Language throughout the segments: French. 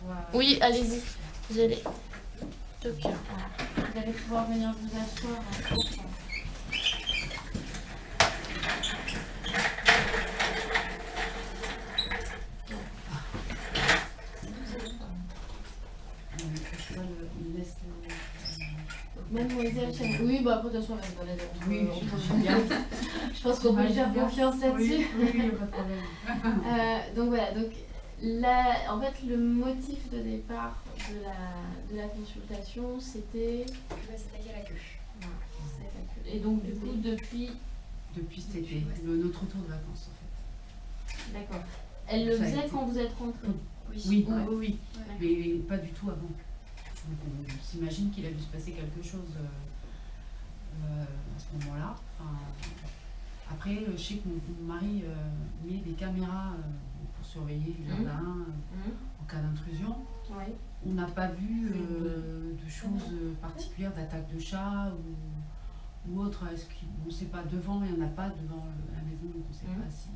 soit... Oui, allez-y. Vous allez... Donc, voilà. Vous allez pouvoir venir vous asseoir. Mademoiselle Chanel. Oui, bah après de toute façon, elle va balade. Oui, je pense qu'on peut lui faire confiance là-dessus. Oui, pas de problème. Donc voilà, donc là, en fait, le motif de départ de la consultation, c'était... Elle va s'attaquer à la queue. Voilà, et donc du coup, depuis... Depuis cet été, notre retour de vacances en fait. D'accord. Elle le faisait quand vous êtes rentré? Oui, Ouais. oui, Ouais. mais pas du tout avant. Donc on s'imagine qu'il a dû se passer quelque chose à ce moment-là. Enfin, après, je sais que mon mari met des caméras pour surveiller le jardin en cas d'intrusion. Oui. On n'a pas vu de choses particulières, d'attaque de chat ou autre. On ne sait pas, devant, il n'y en a pas devant la maison, donc on ne sait pas si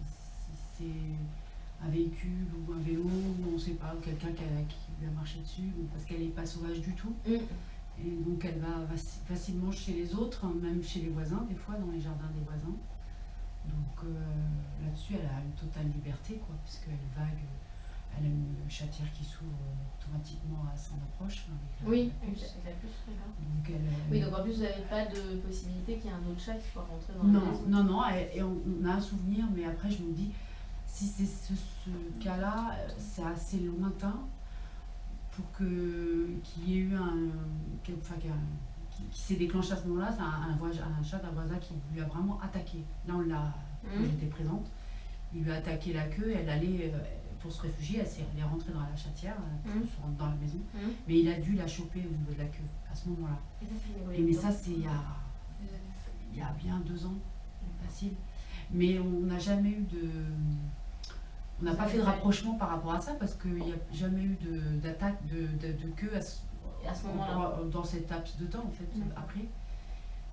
c'est un véhicule ou un vélo, ou on ne sait pas, ou quelqu'un qui lui a marché dessus, parce qu'elle n'est pas sauvage du tout. Et donc elle va facilement chez les autres, hein, même chez les voisins, des fois dans les jardins des voisins. Donc là-dessus, elle a une totale liberté, quoi, puisqu'elle vague, elle a une chatière qui s'ouvre automatiquement à son approche. Oui, avec la puce. Donc oui, donc en plus, vous n'avez pas de possibilité qu'il y ait un autre chat qui soit rentré dans la maison. Non, et on a un souvenir, mais après je me dis, si c'est ce cas-là, c'est assez lointain pour qu'il y ait eu qui s'est déclenché à ce moment-là, c'est un chat d'un voisin qui lui a vraiment attaqué. Là, on l'a, quand j'étais présente, il lui a attaqué la queue, elle allait, pour se réfugier, elle est rentrée dans la chatière, se rendre dans la maison, mais il a dû la choper au niveau de la queue, à ce moment-là. Mais ça, c'est il y a bien 2 ans, facile. Mais on n'a jamais eu on n'a pas fait de rapprochement par rapport à ça, parce qu'il n'y a jamais eu d'attaque de queue à ce moment-là, dans cette laps de temps, en fait. Après,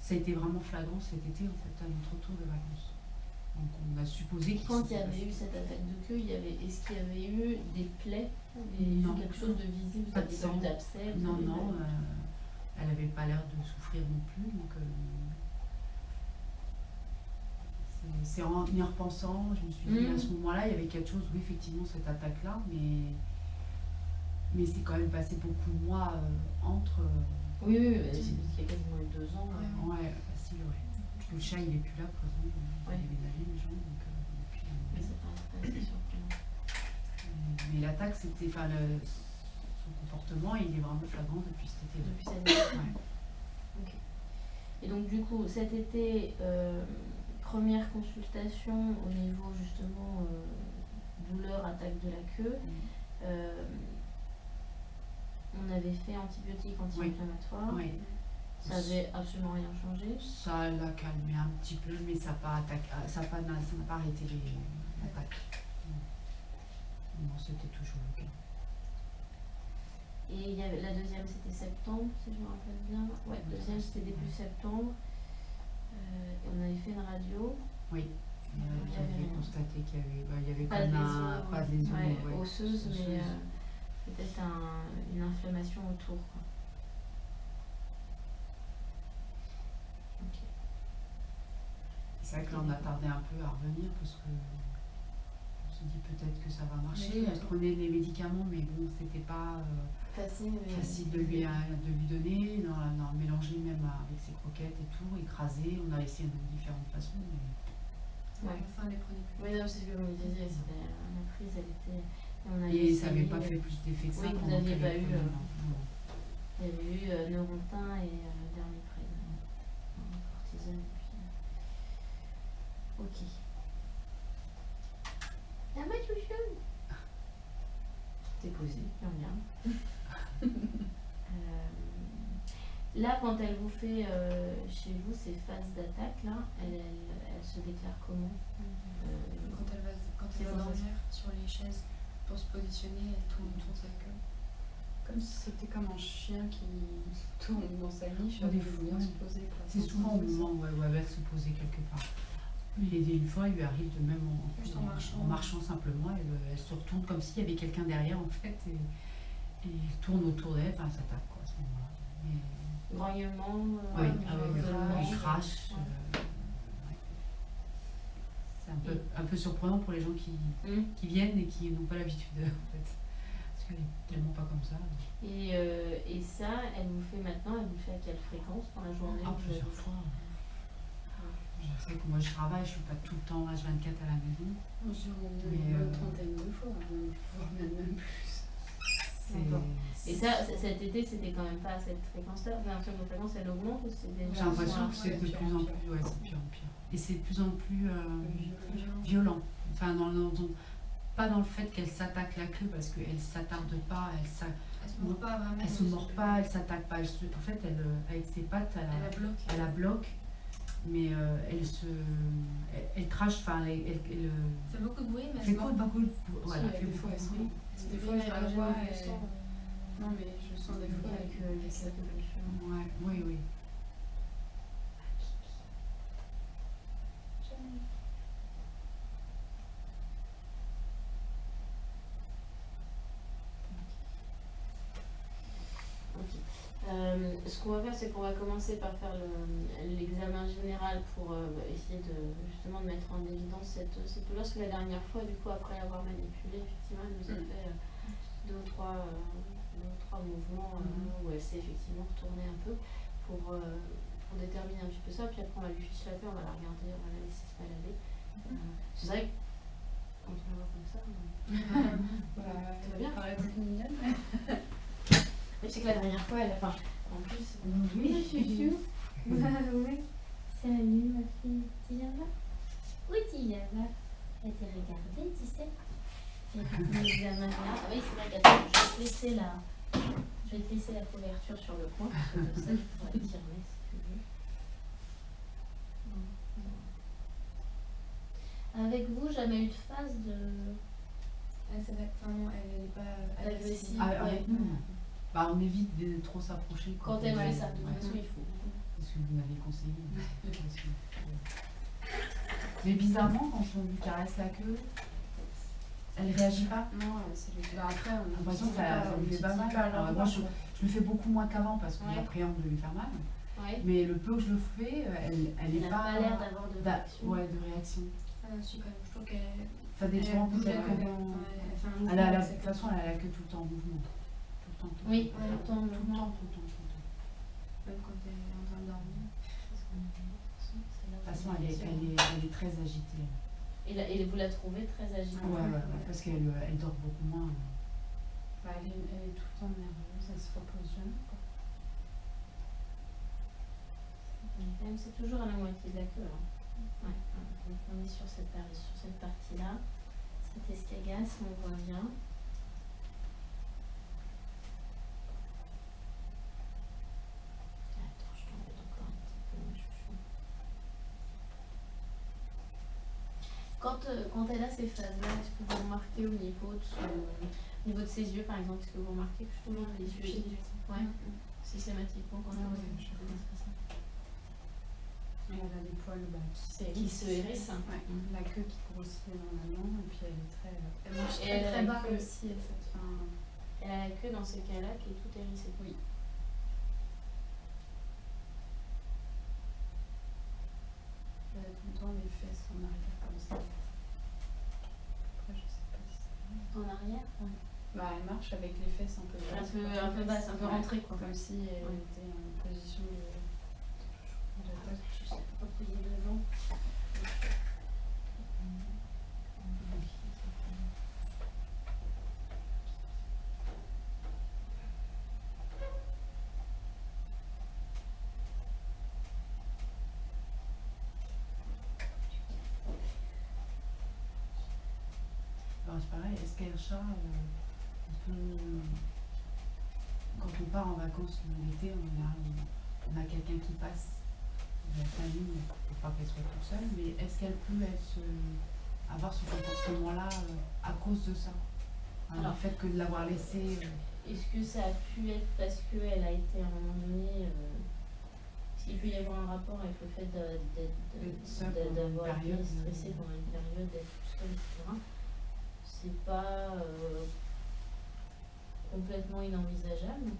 ça a été vraiment flagrant cet été, en fait, à notre retour de vacances. Donc on a supposé qu'il... Quand il y avait eu cette attaque de queue, est-ce qu'il y avait eu des plaies, quelque chose de visible? Vous n'avez pas eu d'abcès? Non, elle n'avait pas l'air de souffrir non plus, donc... C'est en y repensant, je me suis dit à ce moment-là, il y avait quelque chose, oui, effectivement, cette attaque-là, mais c'est quand même passé beaucoup de mois entre... Oui, il y a quasiment eu 2 ans. Ouais, facile, ouais. Parce que le chat, il n'est plus là, présent, il a déménagé, les gens, donc depuis... Mais c'est pas assez surprenant. Mais l'attaque, c'était... Enfin, son comportement, il est vraiment flagrant depuis cet été. Depuis cet été. Ouais. Ok. Et donc, du coup, cet été... première consultation au niveau justement douleur, attaque de la queue. On avait fait antibiotiques, anti-inflammatoires. Oui. Ça n'avait absolument rien changé. Ça l'a calmé un petit peu, mais ça n'a pas arrêté l'attaque. Non, c'était toujours le cas. Et il y avait, la deuxième, c'était septembre, si je me rappelle bien. Ouais, la deuxième, c'était début septembre. On avait fait une radio. Oui, on avait constaté qu'il y avait pas de lésion osseuse, mais peut-être une inflammation autour. Quoi. Okay. C'est vrai que là on a tardé un peu à revenir parce que on se dit peut-être que ça va marcher. Elle prenait des médicaments, mais bon, c'était pas facile de lui donner. On a mélangé même avec ses croquettes et tout, écrasé. On a essayé de différentes façons. Mais... Ouais. Enfin, les prenait plus. Oui, c'est ce que vous me disiez. La prise, elle était. Et ça n'avait pas fait plus d'effet que ça. Oui, vous n'aviez pas eu. Il y avait eu Neurontin et Dernipride. Cortisone. Ok. La matouchon. T'es posé. Bien. Là, quand elle vous fait chez vous ces phases d'attaque, là, elle se déclare comment? Quand elle va dormir sur les chaises pour se positionner, elle tourne autour de sa queue. Comme si c'était comme un chien qui tourne dans sa niche, elle vient se poser. C'est souvent au moment où elle va se poser quelque part. Mais une fois, il lui arrive de même en marchant simplement, elle se retourne comme s'il y avait quelqu'un derrière en fait. Et il tourne autour d'elle, enfin, elle s'attaque quoi, à ce moment-là. Mais... Grognement, Oui, gueulement. il crache. Ouais. Ouais. C'est un peu surprenant pour les gens qui viennent et qui n'ont pas l'habitude en fait. Parce qu'elle est tellement pas comme ça. Et ça, elle vous fait maintenant, elle vous fait à quelle fréquence dans la journée? Plusieurs fois. Je sais que moi je travaille, je suis pas tout le temps H24 à la maison. Une trentaine de fois, voire même plus. Et ça, cet été, c'était quand même pas à cette fréquence-là. J'ai l'impression que la fréquence, elle augmente ou c'est déjà... J'ai l'impression que c'est de plus en plus, ouais, c'est de pire en pire. Et c'est de plus en plus violent. Enfin, pas dans le fait qu'elle s'attaque la queue, parce qu'elle s'attarde pas, elle se mord pas vraiment. Elle se mord pas, elle s'attaque pas. En fait, avec ses pattes, elle la bloque. Mais elle crache, enfin, elle fait beaucoup de bruit, mais elle fait beaucoup de bruit. Voilà, elle fait beaucoup de bruit. Des fois, je la vois et... Non, mais je sens des fois avec les sacs de pêche. Ouais, oui. Ce qu'on va faire, c'est qu'on va commencer par faire l'examen général pour essayer justement de mettre en évidence cette douleur. Parce que la dernière fois, du coup, après l'avoir manipulée, effectivement, elle nous a fait deux ou trois mouvements où elle s'est effectivement retournée un peu pour déterminer un petit peu ça. Puis après, on va lui ficher la paix, on va la regarder, on va la laisser se balader. C'est vrai que quand on la voit comme ça, ça va bien. Elle paraît toute mignonne. Je sais que la dernière fois, en plus, oui, chouchou. Oui. Salut ma fille Tiana. Oui, Tiana. Elle t'a regardé, tu sais. J'ai fait l'examen là. Ah oui, c'est vrai qu'attends, je vais te laisser la couverture sur le coin, parce que comme ça, je pourrais tirer si tu veux. Avec vous, jamais eu de phase de... Elle n'est pas agressive. Avec nous, on évite de trop s'approcher. Quand elle fait ça, de toute façon, il faut. Parce que vous m'avez conseillé. Mais bizarrement, quand on lui caresse la queue, elle réagit pas. Non, c'est après, on a l'impression que ça lui fait pas mal. Alors, moi, je le fais beaucoup moins qu'avant parce que j'appréhende de lui faire mal. Ouais. Mais le peu que je le fais, elle n'est pas l'air d'avoir de réaction. Ouais, de réaction. Super, je trouve qu'elle... Ça dépend peut-être comment... De toute façon, elle a la queue tout le temps en mouvement. Tout le temps. Oui, tout le temps. Même quand elle est en train de dormir. De toute façon, elle est très agitée. Et vous la trouvez très agitée? Ouais, parce qu'elle dort beaucoup moins. Elle est tout le temps nerveuse, elle se repose jamais. C'est toujours à la moitié de la queue. Hein. Ouais. Donc on est sur cette partie-là. Cette escagasse, on voit bien. Attends, je t'embête encore un petit peu, mon chouchou. Quand elle a ces phases-là, est-ce que vous remarquez au niveau de ses yeux, par exemple, est-ce que vous remarquez que justement les yeux... Ouais, systématiquement quand elle a ça. Elle a des poils qui se hérissent. Ouais. La queue qui grossit énormément et puis elle est très... Elle mange très bas comme si elle s'est Elle a la queue dans ces cas-là qui est toute hérissée. Oui. Elle a tout le temps les fesses en arrière comme ça. Après, je sais pas si ça... En arrière? Ouais. Elle marche avec les fesses un peu basses. Un peu basse, un peu rentrée quoi. Comme si elle était en position de... Je sais pas poser devant. Alors c'est pareil, Esquercha, quand on part en vacances l'été, on a quelqu'un qui passe de la famille pour pas qu'elle soit toute seule, mais est-ce qu'elle peut avoir ce comportement-là à cause de ça? Alors, le fait que de l'avoir laissé... Est-ce que ça a pu être parce qu'elle a été à un moment donné... Est-ce qu'il peut y avoir un rapport avec le fait d'avoir été stressée pendant une période, d'être tout seule, etc. C'est pas... complètement inenvisageable.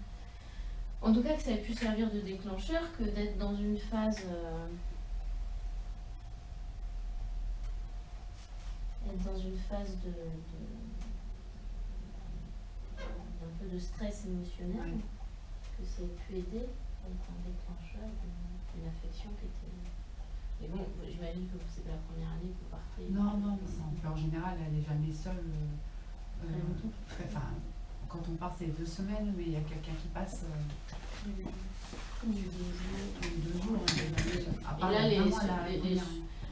En tout cas, que ça ait pu servir de déclencheur, que d'être dans une phase d'un peu de stress émotionnel, que ça ait pu aider à être un déclencheur d'une affection qui était... Mais bon, j'imagine que c'est pas la première année que vous partez. Non, en général, elle n'est jamais seule. Très longtemps. Enfin, quand on part, c'est 2 semaines, mais il y a quelqu'un qui passe. Du 2 jours. À Et part là, première.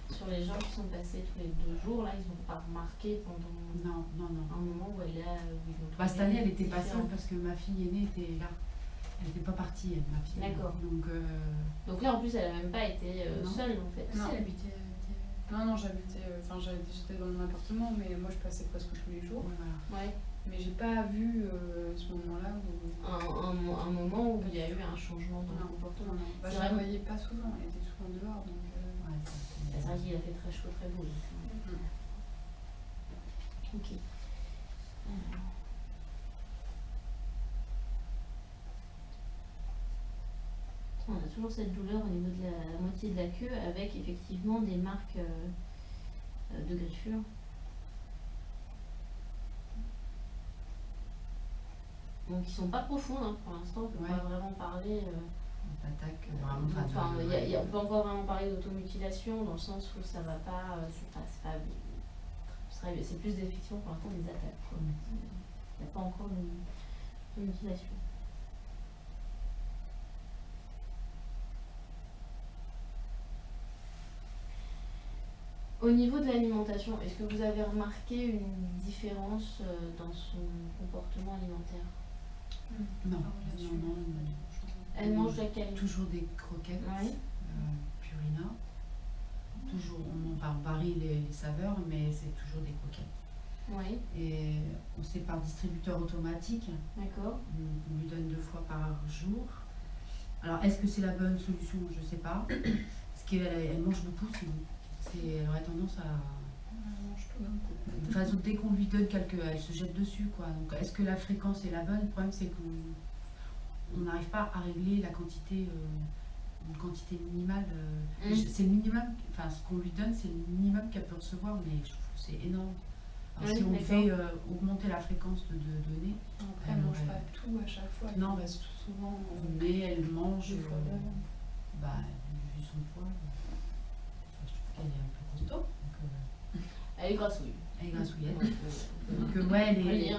sur les gens qui sont passés tous les 2 jours, là, ils n'ont pas remarqué pendant Non. un moment où elle est. Cette année, elle n'était pas seule parce que ma fille aînée était là. Elle n'était pas partie, ma fille. D'accord. Donc là, en plus, elle n'a même pas été Non. seule, en fait. Non. Si, elle habitait. Non, j'étais dans mon appartement, mais moi je passais presque tous les jours. voilà. Ouais. Mais j'ai pas vu ce moment-là où. Un moment où il y a eu un changement dans le comportement. Bah, C'est je la vrai. voyais pas souvent, elle était souvent dehors. Donc, Ouais, C'est vrai qu'il a fait très chaud, très beau. Ok. On a toujours cette douleur au niveau de la moitié de la queue avec effectivement des marques de griffure. Donc qui sont pas profondes hein, pour l'instant, on peut pas vraiment parler. On t'attaque on peut encore vraiment parler d'automutilation dans le sens où ça va pas, c'est plus effectivement pour l'instant des attaques. Quoi. Il n'y a pas encore de mutilation. Au niveau de l'alimentation, est-ce que vous avez remarqué une différence dans son comportement alimentaire? Non. Elle mange de quelle? Toujours des croquettes, Purina. Toujours, on varie les saveurs, mais c'est toujours des croquettes. Oui. Et c'est par distributeur automatique. D'accord. On lui donne 2 fois par jour. Alors, est-ce que c'est la bonne solution? Je ne sais pas. Parce qu'elle mange beaucoup, sinon. Elle aurait tendance à... Elle mange tout d'un coup. De toute façon, dès qu'on lui donne elle se jette dessus, quoi. Donc, est-ce que la fréquence est la bonne? Le problème, c'est qu'on n'arrive pas à régler la quantité, une quantité minimale. C'est le minimum, enfin, ce qu'on lui donne, c'est le minimum qu'elle peut recevoir, mais je trouve que c'est énorme. Alors, si on fait augmenter la fréquence de données... Après, elle ne mange pas tout à chaque fois. Non, elle reste souvent... mais elle mange... Vu son poids, je trouve qu'elle est un peu costaud. Elle est grassouille. Elle est grassouillette. Donc, elle est...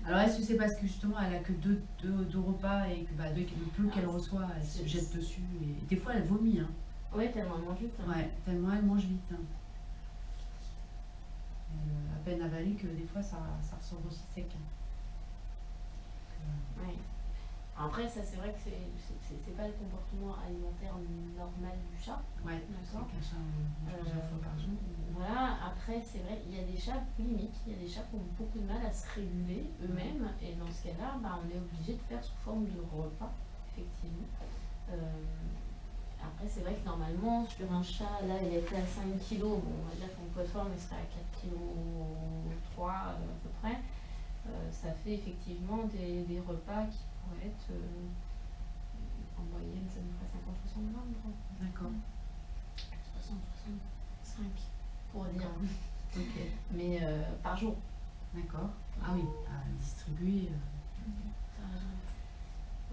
Alors, est-ce que c'est parce que justement, elle a que deux repas et que le peu qu'elle reçoit, elle se jette dessus. Et des fois, elle vomit. Hein. Ouais, tellement elle mange vite. Hein. Ouais, tellement elle mange vite. Hein. À peine avalée que des fois, ça ressort aussi sec. Ouais. Après, ça, c'est vrai que c'est pas le comportement alimentaire normal du chat. Ouais, d'accord. C'est qu'un chat mange plusieurs fois par jour. Voilà, après, c'est vrai, il y a des chats boulimiques, il y a des chats qui ont beaucoup de mal à se réguler eux-mêmes, et dans ce cas-là, on est obligé de faire sous forme de repas, effectivement. Après, c'est vrai que normalement, sur un chat, là, il était à 5 kg, bon, on va dire qu'en poids de forme, il serait à 4 kg 3 à peu près. Ça fait effectivement des repas qui pourraient être, en moyenne, ça nous ferait 50-60 grammes, quoi. D'accord. 60-65, pour dire. Ok. Mais par jour. D'accord. Ah oui, à distribuer.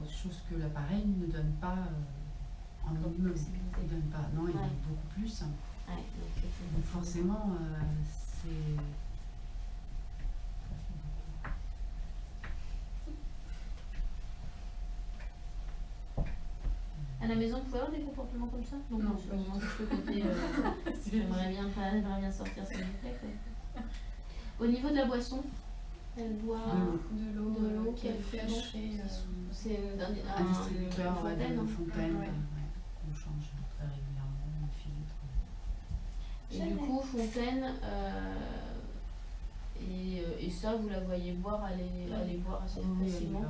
Chose que l'appareil ne donne pas en minimum. Il donne pas. Non, il donne beaucoup plus. Ouais, donc forcément, c'est... À la maison, vous pouvez avoir des comportements comme ça? Non, pas du tout. Ce côté, j'aimerais bien sortir s'il vous plaît. Au niveau de la boisson, elle boit de l'eau qu'elle fait acheter. C'est un distributeur, une fontaine, on change très régulièrement, on filtre. Et du coup, fontaine, et ça, vous la voyez boire, aller boire assez facilement.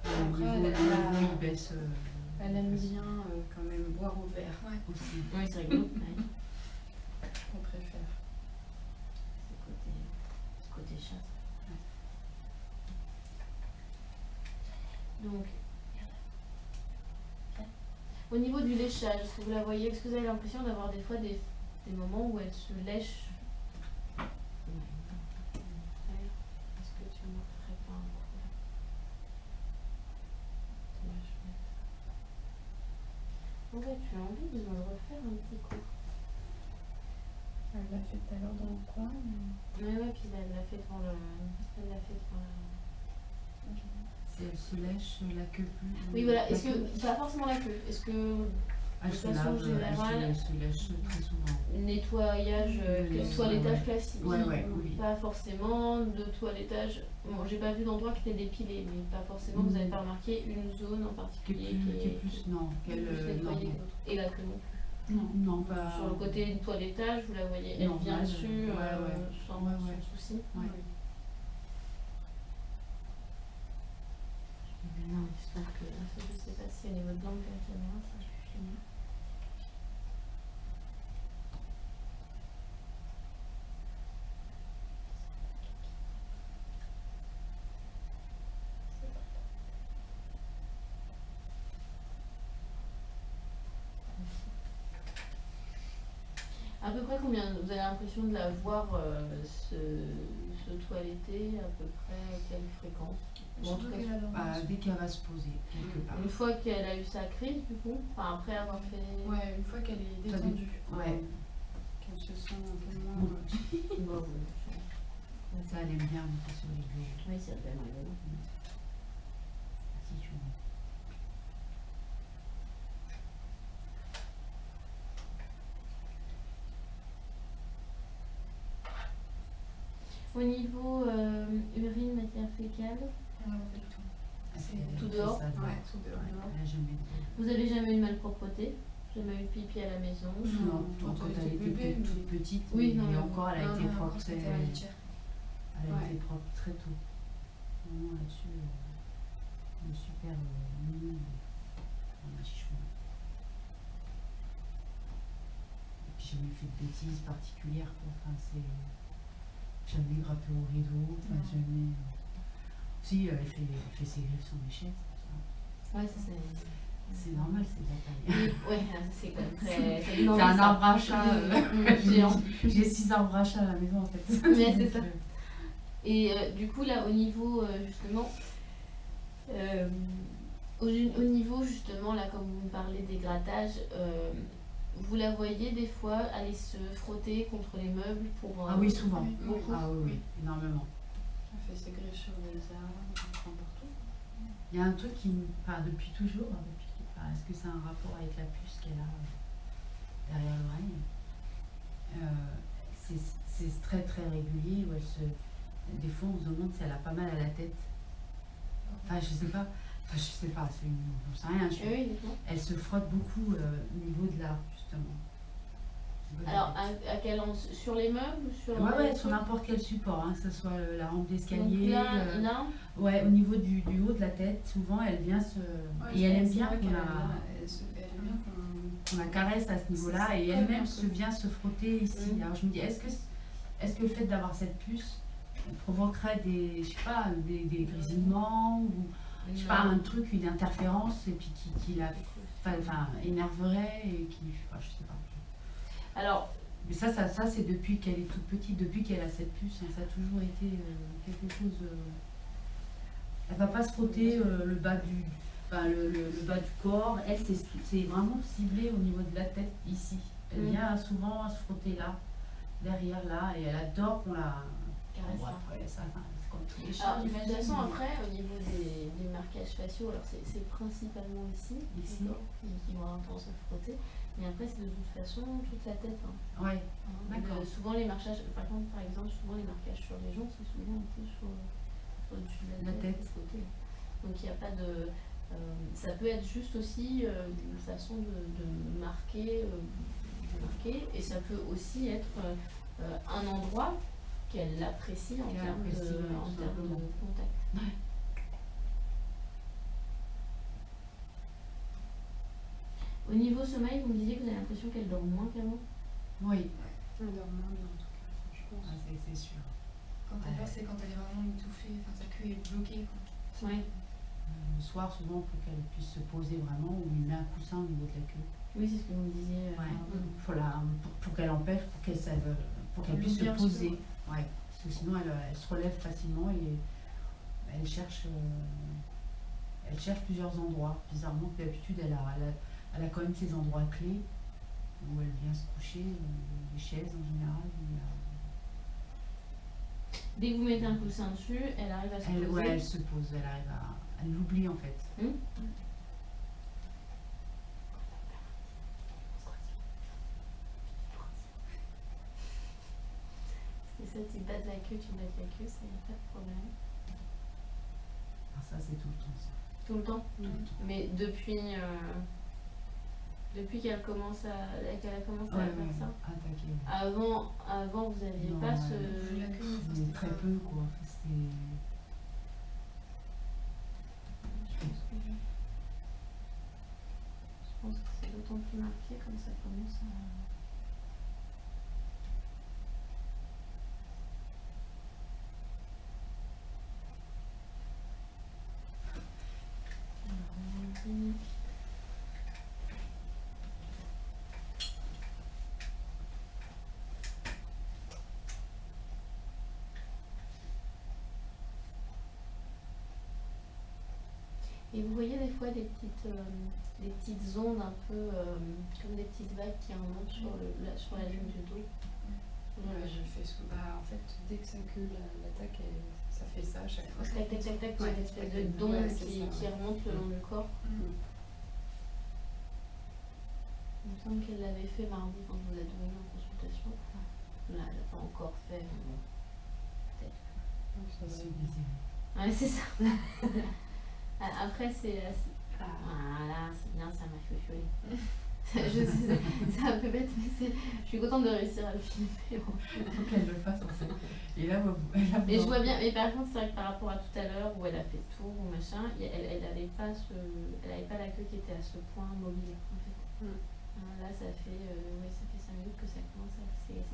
Après, il baisse. Elle aime bien quand même boire au verre. Aussi. Oui, c'est rigolo. On préfère. Ce côté chat. Donc, au niveau du léchage, est-ce que vous la voyez? Est-ce que vous avez l'impression d'avoir des fois des moments où elle se lèche? Est-ce que tu me ferais pas un coup? En fait, tu as envie de me refaire un petit coup. Elle l'a fait tout à l'heure dans le coin. Ouais, puis elle l'a fait devant le... Elle l'a fait devant la... Si elle se lèche la queue plus. Oui, voilà. la Est-ce queue, que... Pas forcément la queue. Est-ce que... elle de se façon lave, générale, elle se lèche très souvent. nettoyage, toilettage classique. Ouais, oui. Pas forcément de toilettage. Bon, j'ai pas vu d'endroit qui était dépilé, mais pas forcément. Vous n'avez pas remarqué une zone en particulier Qui est plus, non. qui est plus Non, nettoyée que l'autre. Et la queue non plus. non, pas. Sur le côté du toilettage, vous la voyez, elle Non, vient ouais, dessus sans Ouais. souci. Ouais. Non, j'espère que je sais pas si au niveau de l'angle de la caméra ça suffit mieux. À peu près combien vous avez l'impression de la voir se toiletter, à peu près à quelle fréquence? Bon, en tout cas, Dès qu'elle va se poser quelque part. une fois qu'elle a eu sa crise, du coup, enfin après avoir fait. Ouais, une fois qu'elle est détendue. Ouais. Qu'elle se sent un peu moins. Bon, oui, Ça, elle aime bien monter sur les bureaux. oui, c'est vraiment évident. Si tu veux. Au niveau urine, matière fécale, Non, pas du tout. C'est tout dehors. ça, Ouais, tout dehors. Elle a jamais vous avez jamais eu de malpropreté? Jamais eu de pipi à la maison? Non, quand quand elle elle était était bébé, toute petite, Oui, non, mais mais encore, elle a Non, été non, propre. quand c'était à la litière. Elle a Ouais. été propre très tôt. Vraiment là-dessus, une super mimi, un chichon. Et puis jamais fait de bêtises particulières, quoi. Enfin, c'est jamais grappé au rideau, enfin, Non. jamais. Si, elle fait ses griffes sur mes chaises. Ouais, ça c'est. C'est normal, c'est de la taille. Ouais, c'est quand même très. C'est un arbre à chat. Géant. J'ai 6 arbres à chat à la maison en fait. Mais c'est ça. Et du coup, là, au niveau justement, au niveau justement, là, comme vous me parlez des grattages, vous la voyez des fois aller se frotter contre les meubles pour. Ah oui, souvent. Beaucoup. Ah oui, énormément. Elle fait ses griffes sur les arbres, n'importe où. Il y a un truc qui me. Enfin, depuis toujours, est-ce que c'est un rapport avec la puce qu'elle a derrière l'oreille? C'est très très régulier où elle se. Des fois, on se demande si elle a pas mal à la tête. Enfin, je sais pas. Enfin, je sais pas, j'en sais rien. Oui, dites-moi. Elle se frotte beaucoup au niveau de l'arbre, justement. Au niveau de la Alors, tête. à quel sur les meubles ou sur Ouais, les sur n'importe quel support, hein, que ce soit la rampe Donc d'escalier. là, Ouais, au niveau du haut de la tête, souvent elle vient se. Ouais, et elle aime c'est bien vrai qu'on qu'elle la, aime bien qu'on. qu'on la caresse à ce niveau-là C'est et ça, elle-même un se peu. vient se frotter ici. Mhm. Alors je me dis, est-ce que le fait d'avoir cette puce provoquerait des, je sais pas, des grésillements ou je sais pas, un truc, une interférence et puis qui la enfin, énerverait et qui. Enfin, je sais pas. Alors, Mais ça c'est depuis qu'elle est toute petite, depuis qu'elle a cette puce, hein, ça a toujours été quelque chose. Elle va pas se frotter le bas du, enfin, le bas du corps. Elle, c'est vraiment ciblé au niveau de la tête ici. Elle vient souvent se frotter là, derrière là, et elle adore qu'on la. caresse. Bon, après, ça, c'est comme tous les chats. Alors, de toute j'imagine, façon, mais- après, au niveau des marquages faciaux, alors c'est principalement ici, Ici. d'accord, qui vont avoir tendance à frotter, mais après, c'est de toute façon toute la tête. Hein. Ouais, Hein, D'accord. souvent, les marquages, par exemple, souvent les marquages sur les jambes, c'est souvent un peu sur au-dessus de La tête. de côté. Donc, il n'y a pas de. Ça peut être juste aussi une façon de marquer, et ça peut aussi être un endroit qu'elle apprécie en Qu'elle termes apprécie, ouais, en tout termes de simplement. contact. Ouais. Au niveau sommeil, vous me disiez que vous avez l'impression qu'elle dort moins qu'avant. oui, Elle dort moins bien en tout cas, je pense. ah, c'est sûr. Quand elle dort, c'est quand elle est vraiment étouffée, enfin sa queue est bloquée. Quoi. Ouais. Le soir, souvent, pour qu'elle puisse se poser vraiment, ou il met un coussin au niveau de la queue. Oui, c'est ce que vous me disiez. Faut pour qu'elle empêche, pour qu'elle puisse se poser. Ouais. Parce que sinon, elle se relève facilement et elle cherche plusieurs endroits. Bizarrement, d'habitude, elle a quand même ses endroits clés où elle vient se coucher, les chaises en général. Dès que vous mettez un coussin dessus, elle arrive à se poser. Ouais, elle se pose, elle l'oublie en fait. Parce que ça, tu bats de la queue, ça n'y a pas de problème. Alors ça, c'est tout le temps ça. Tout le temps. Mais depuis qu'elle a commencé à faire ça. Attaquer. Avant, vous n'aviez pas ce. C'était très peu quoi. Je pense que c'est d'autant plus marqué comme ça commence à. Et vous voyez des fois des petites ondes un peu comme des petites vagues qui remontent sur la ligne du dos. Ouais, je le fais souvent. En fait, dès que sa queue l'attaque, ça fait ça à chaque fois. Tac, tac, tac, tac, une espèce de d'onde qui remonte le long du corps. Il me semble qu'elle l'avait fait mardi quand vous êtes venu en consultation. Là, elle n'a pas encore fait. Peut-être. Ouais, c'est ça. Après, c'est. Voilà, c'est bien, ça m'a fait. Je sais, c'est un peu bête, mais je suis contente de réussir à le filmer. Il faut qu'elle le fasse en fait. Et là, mais je vois bien, mais par contre, c'est vrai que par rapport à tout à l'heure où elle a fait le tour ou machin, elle avait pas la queue qui était à ce point mobile en fait. Là, ça fait 5 minutes que ça commence à.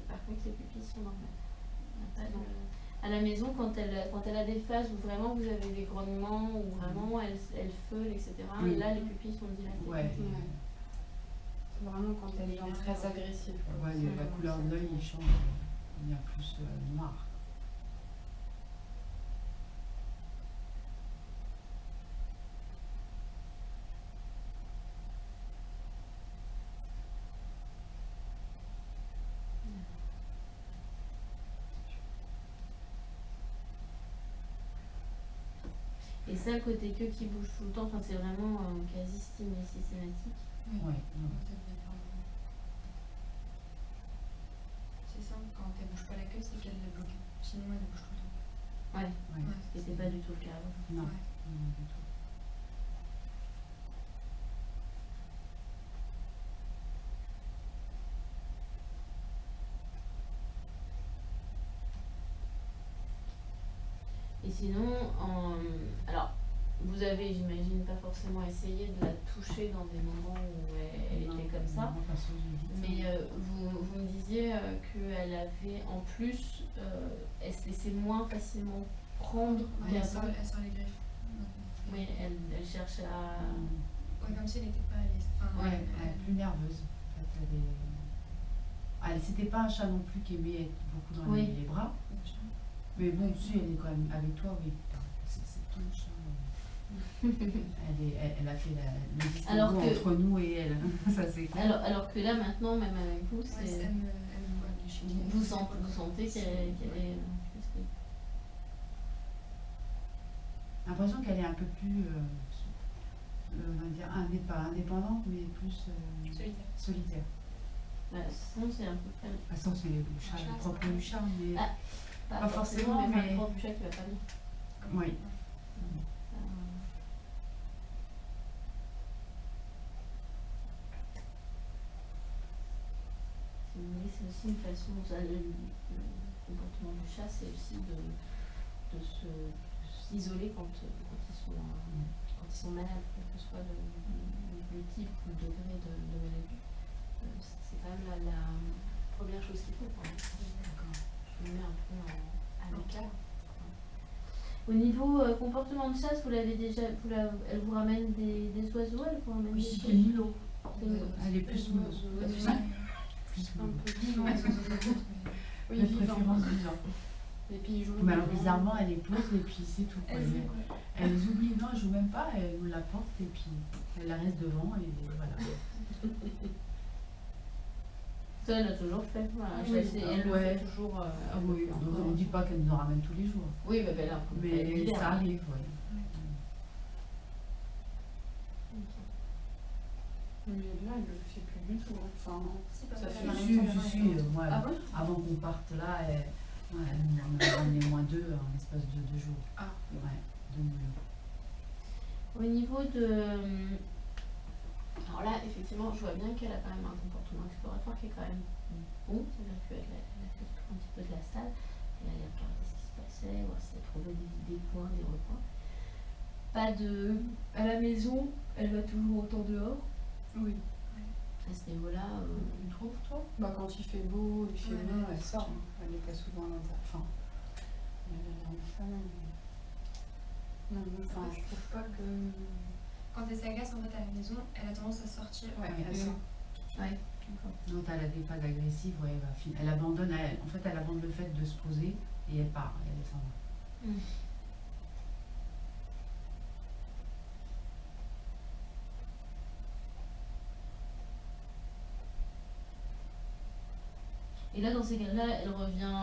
Par contre, les pupilles sont normales. À la maison, quand elle a des phases où vraiment vous avez des grognements, où vraiment elle feule, etc., là, les pupilles sont dilatées. Ouais. Vraiment quand elle est très agressive. Ouais, la couleur de l'œil, il change. Il devient plus noir. Et ça, le côté queue qui bouge tout le temps, c'est vraiment quasi systématique. Ouais. C'est ça, quand elle bouge pas la queue, c'est qu'elle l'a bloquée. Sinon, elle bouge tout le temps. Ouais. Ce qui n'était pas du tout le cas avant. Non, Ouais. non du tout. Et sinon, alors, vous avez, j'imagine, pas forcément essayé de la toucher dans des moments où elle était comme ça. Mais vous me disiez qu'elle avait en plus, elle se laissait moins facilement prendre. Elle sort les griffes. Oui, elle cherche à. Ouais, comme si elle n'était pas à l'aise. Enfin, Ouais, elle est plus nerveuse. En fait, c'était pas un chat non plus qui aimait être beaucoup dans les bras. Mais bon, si elle est quand même avec toi, oui. C'est ton chat. Elle a fait le distinguo entre nous et elle. Ça, c'est clair. Alors que là, maintenant, même avec vous, c'est. Elle me voit les chiens. Vous sentez qu'elle est. J'ai l'impression qu'elle est un peu plus, on va dire, pas indépendante, mais plus solitaire. Sinon, c'est un peu près. De toute façon, c'est le chat, le propre du chat, mais pas forcément, mais le propre du chat qui va pas bien. oui. Si vous voulez, c'est aussi une façon, le comportement du chat, c'est aussi de s'isoler quand ils sont malades, quel que soit le type ou le degré de maladie. C'est quand même la première chose qu'il faut. Je me mets un peu à l'écart. Au niveau comportement de chasse, vous l'avez déjà, elle vous ramène des oiseaux, elle vous ramène des C'est choses. Milo. C'est Milo. Elle est plus Milo. Plus Un Milo. peu vivant, les oiseaux de côte, mais Oui, De vivant. préférence vivant. Les pigeons. Mais alors bizarrement, elle les pose et puis c'est tout. quoi. elle joue, quoi. Elle les oublie, non, elle joue même pas, elle nous la porte et puis elle la reste devant et voilà. Ça, elle a toujours fait. Voilà, Oui, chasser, elle le ouais. fait toujours. Ah oui, on ne dit pas qu'elle nous en ramène tous les jours. Oui, mais là, Mais ça arrive, oui. Mais là, elle le fait plus du tout. Enfin, Si, parce ça que fait elle a Si, un si, temps, moi, Ah bon? avant qu'on parte là, elle nous en a ramené moins 2 en l'espace de 2 jours. Ah. Ouais, 2 millions. Au niveau de. Alors là, effectivement, je vois bien qu'elle a quand même un comportement exploratoire qui est quand même bon. C'est-à-dire qu'elle a fait un petit peu de la salle. Elle allait regarder ce qui se passait, voir si elle trouvait des points, des recoins. Pas de. À la maison, elle va toujours autant dehors. Oui. À ce niveau-là, Tu trouves, toi? Bah, quand il fait beau, il fait Ouais, bon, ouais, elle sort. Elle n'est pas souvent à l'intérieur. Enfin, elle a l'air de ça, non. Non, enfin, je trouve pas que. Quand elle s'agace en fait à la maison, elle a tendance à sortir. Ouais, Ouais, elle sort. ouais. Non, elle a des pas agressives, ouais, elle abandonne, en fait, elle abandonne le fait de se poser et elle part, et elle s'en va. Et là, dans ces cas-là, elle revient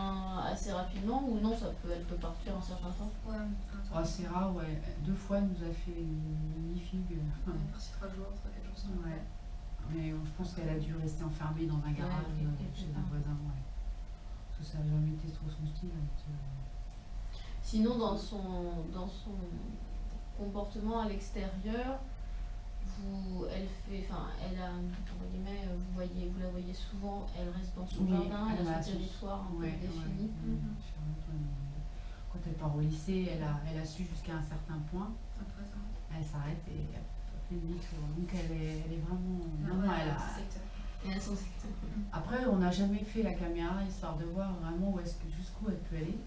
assez rapidement ou non, elle peut partir un certain temps. Ouais, un temps. Oh, c'est rare, ouais. 2 fois, elle nous a fait une magnifique. On est parti 3 jours, 3-4 jours sans Ouais. Mais je pense qu'elle a dû rester enfermée dans un garage quelque chez part. un voisin, ouais. Parce que ça n'a jamais été trop son style. Sinon, dans son comportement à l'extérieur, elle a, entre guillemets, vous la voyez souvent, elle reste dans son Oui, jardin, elle elle a a son son- territoire un peu Ouais, défini. Charlotte, ouais, quand elle part au lycée, elle a su jusqu'à un certain point, Un peu attendre. elle s'arrête et elle fait demi-tour. Donc elle est vraiment. Non, Ouais, elle un a- petit secteur. Et elle a son secteur. Après, on n'a jamais fait la caméra histoire de voir vraiment jusqu'où elle peut aller.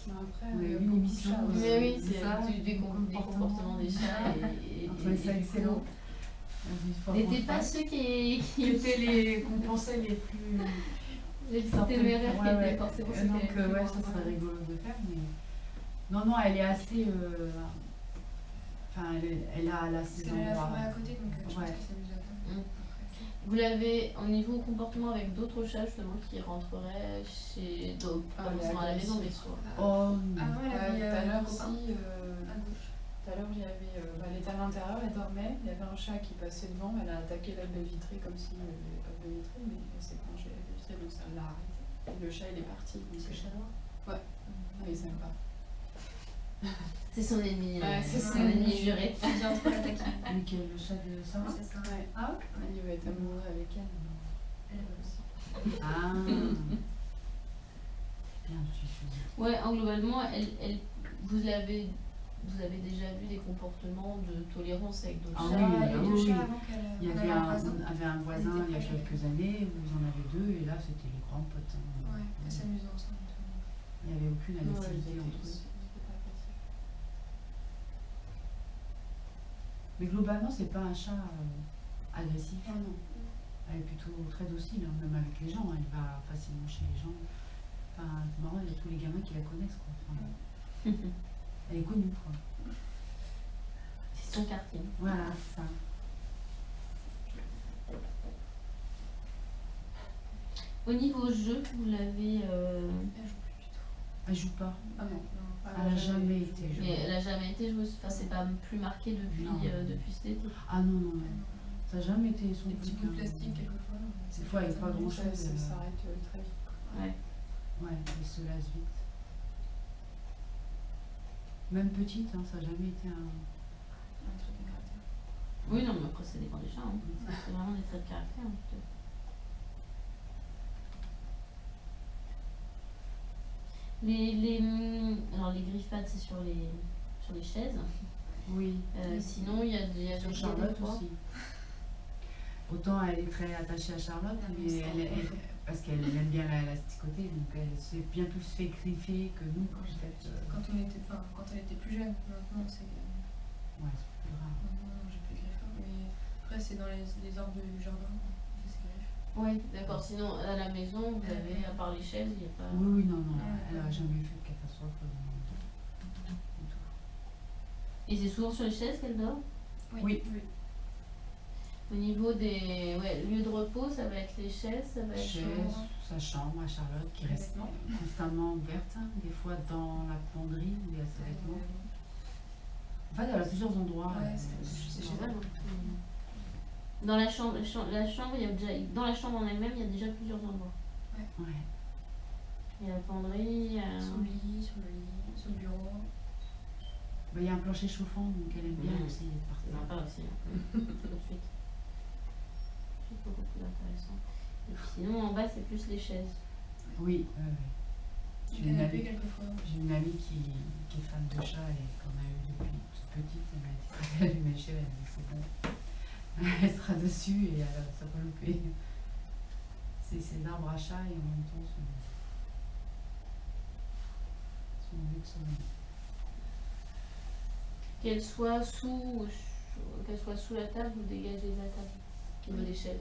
Mais après, On a il y a eu une beaucoup de émission, chats aussi. Mais oui, c'est c'est ça, des comportements des chats et On trouvait ça du excellent. coup, N'était n'étaient pas ceux qui qu'on pensait les plus. les petits téméraires qui Ouais, étaient forcément ceux Donc qui avaient ouais, le ça plus serait envie. rigolo de faire, mais non, elle est assez. Enfin, elle a Parce ses qu'elle a la endroits. forêt à côté, donc je pense Ouais. qu'elle s'amuse à faire. Mm. Vous l'avez au niveau comportement avec d'autres chats justement qui rentreraient chez d'autres, Ah, pas elle est forcément à la maison, mais agressive. sur. Oh, Avant, elle Ouais, avait tout à l'heure un copain aussi, à gauche. tout à l'heure, il y avait, elle était à l'intérieur, elle dormait, il y avait un chat qui passait devant, elle a attaqué la baie vitrée comme s'il n'y avait pas de baie vitrée, mais elle s'est penchée la baie vitrée, donc ça l'a arrêté. Et le chat, il est parti. donc, Ce chat noir. Ouais, mais il s'aime pas. C'est son ennemi. Ouais, c'est son son ennemi juré. Il vient trop l'attaquer. mais quel le chat de ça? C'est ça. Ouais. Ah ouais? Il va être amoureux avec elle. Elle aussi. Ah. Bien, je suis sûre. Ouais, globalement, vous avez déjà vu des comportements de tolérance avec d'autres Ah chats. oui, Il y a eu deux oui. chats avant qu'elle Il y on avait avait un voisin. un voisin il y a quelques années où vous en avez 2 et là c'était les grands potes. Hein. Ouais, elles s'amusent ensemble. Il n'y avait aucune Non, agressivité ils entre eux. étaient pas agressifs. Mais globalement, c'est pas un chat agressif. Ah non. Elle est plutôt très docile, hein, même avec les gens. Elle va facilement chez les gens. Enfin, c'est marrant, il y a tous les gamins qui la connaissent. Quoi. Enfin, elle est connue. Quoi. C'est son quartier. Voilà, c'est ça. Au niveau jeu, vous l'avez. Elle joue plus du tout. Elle joue pas. Ah non. Non. Elle n'a jamais été jouée. Mais elle a jamais été joueuse. Enfin, c'est pas plus marqué depuis, Non. Depuis cet été. Ah non, non, non. Ça n'a jamais été son Des petits truc. bouts de hein. plastique quelquefois. Des fois, il n'y a pas grand Ça chose. s'arrête très vite. Ouais. Ouais, elle se lasse vite. Même petite, hein, ça n'a jamais été un. Un truc à caractère. Oui, non, mais après, ça dépend des chats. Hein. C'est vraiment des traits de caractère. Hein, plutôt. Alors, les griffades, c'est sur les chaises. Oui. Sinon, il y a Sur des Charlotte toits. aussi. Autant elle est très attachée à Charlotte, Ah, mais ça, elle est. Parce qu'elle aime bien la sticoter, donc elle s'est bien plus fait griffer que nous quand j'étais. Quand elle était plus jeune, maintenant c'est. Ouais, c'est plus grave. Maintenant j'ai plus de griffes, mais après c'est dans les arbres du jardin, on fait ses griffes. Oui, d'accord. Sinon, à la maison, vous avez, à part les chaises, il n'y a pas. Oui, non, Ouais, elle n'a jamais fait de catastrophe. Et c'est souvent sur les chaises qu'elle dort? Oui. Au niveau des lieux de repos, ça va être les chaises, ça va être. Chaise, sa chambre à Charlotte qui reste constamment ouverte, hein, des fois dans la penderie où il y a ses vêtements. En fait, elle a plusieurs endroits. Ouais, C'est chez elle. Dans la chambre, il y a déjà, dans la chambre en elle-même, il y a déjà plusieurs endroits. Ouais. Il y a la penderie, Sous le lit, sous le bureau. Bah, il y a un plancher chauffant, donc elle aime bien aussi être c'est partie. sympa aussi. Tout de suite. C'est beaucoup plus intéressant. Et puis sinon, en bas, c'est plus les chaises. Oui, Du j'ai une canapé amie, quelquefois. j'ai une amie qui est fan de chat et qu'on a eu depuis toute petite. Elle m'a dit quand elle allumait le chat, elle m'a dit c'est bon. Elle sera dessus et elle ça va louper. C'est ses arbres à chat et en même temps son lieu de sommeil. Qu'elle soit sous la table, vous dégagez la table. Au niveau des chaises.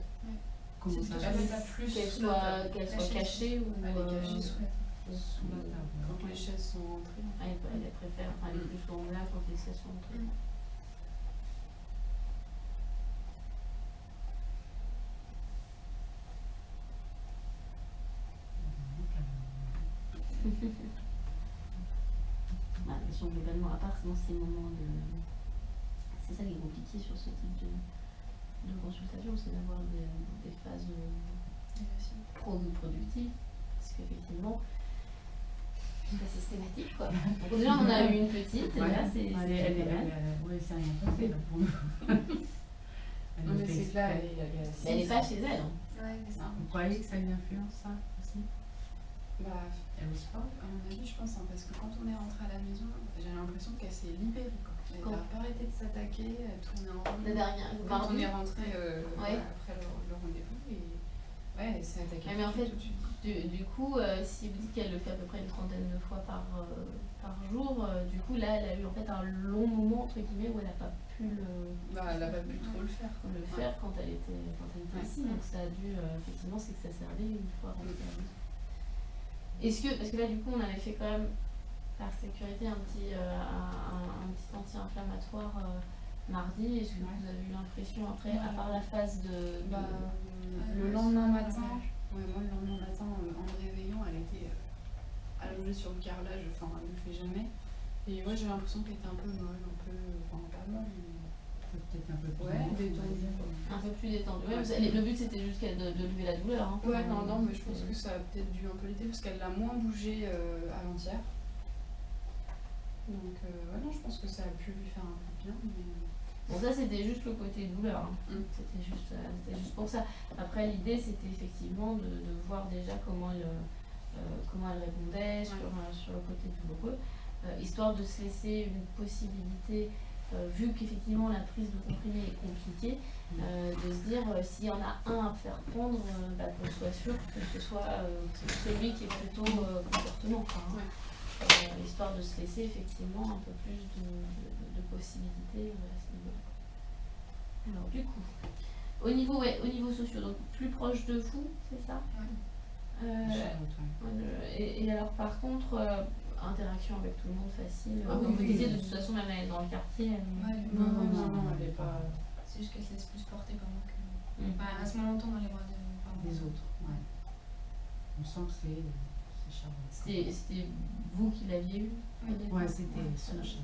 Comment C'est ça tout va à fait. Elle est pas plus Qu'elle sous la soit, table. qu'elle La soit chaise, cachée ou. Elle est cachée Sous la table. sous la table? Quand les chaises sont entrées. Elle préfère, enfin, elle est plus souvent là quand les chaises sont entrées. Bah, bien sûr, globalement, à part dans ces moments de. C'est ça qui est compliqué sur ce type de consultation, c'est d'avoir des phases productives. Parce qu'effectivement, c'est pas systématique quoi. Donc déjà, on a eu une petite, et là, c'est pas mal. Oui, c'est rien passé là pour nous. Non, mais c'est que là, elle est Mais elle n'est pas chez elle. Hein. Ouais, c'est ça. Vous croyez que ça a une influence, ça aussi? Bah, Elle ose pas? à mon avis, je pense, hein, parce que quand on est rentré à la maison, j'ai l'impression qu'elle s'est libérée. Quoi. Elle Quand n'a pas arrêté de s'attaquer, elle tournait en rond. La dernière, Quand on est rentré Ouais. après le rendez-vous, et ouais, elle s'est attaquée Ouais, mais en fait, tout de suite. du coup, si vous dites qu'elle le fait à peu près une trentaine de fois par jour, du coup, là, elle a eu en fait un long moment, entre guillemets, où elle n'a pas pu Bah, elle n'a pas pu trop le faire. Quoi. faire quand elle était ici. Donc ça a dû, effectivement, c'est que ça servait une fois rentrée à la maison. Est-ce que, parce que là, du coup, on avait fait quand même, par sécurité, un petit anti-inflammatoire mardi. Est-ce que vous avez eu l'impression, après, à part la phase de Le lendemain matin, moi le lendemain matin, en me réveillant, elle était allongée sur le carrelage, enfin elle ne le fait jamais. Et ouais, j'ai l'impression qu'elle était un peu molle, enfin pas molle, mais Peut-être un peu plus. détendue. un peu plus détendue? Ouais, le but, c'était juste de lever la douleur. Hein, Ouais, non, mais je pense que ça a peut-être dû un peu l'aider parce qu'elle l'a moins bougé avant-hier. Donc, ouais, non, je pense que ça a pu lui faire un peu bien. Mais... Bon, ça, c'était juste le côté douleur. Hein. C'était juste pour ça. Après, l'idée, c'était effectivement de voir déjà comment elle répondait sur le côté douloureux, histoire de se laisser une possibilité, vu qu'effectivement la prise de comprimés est compliquée, de se dire s'il y en a un à faire prendre, qu'on soit sûr que ce soit celui qui est plutôt comportement. Quoi, hein. Histoire de se laisser effectivement un peu plus de possibilités à ce niveau-là. Alors du coup, au niveau social, donc plus proche de vous, c'est ça? Et alors par contre, interaction avec tout le monde facile. Comme vous disiez, de toute façon, même elle est dans le quartier. Non, elle est pas. C'est juste qu'elle se laisse plus porter par moi que. Enfin, elle reste moins longtemps dans les bras Des autres, ouais. On sent que c'est Charlotte. C'était vous qui l'aviez eu? Ouais, c'était son chat.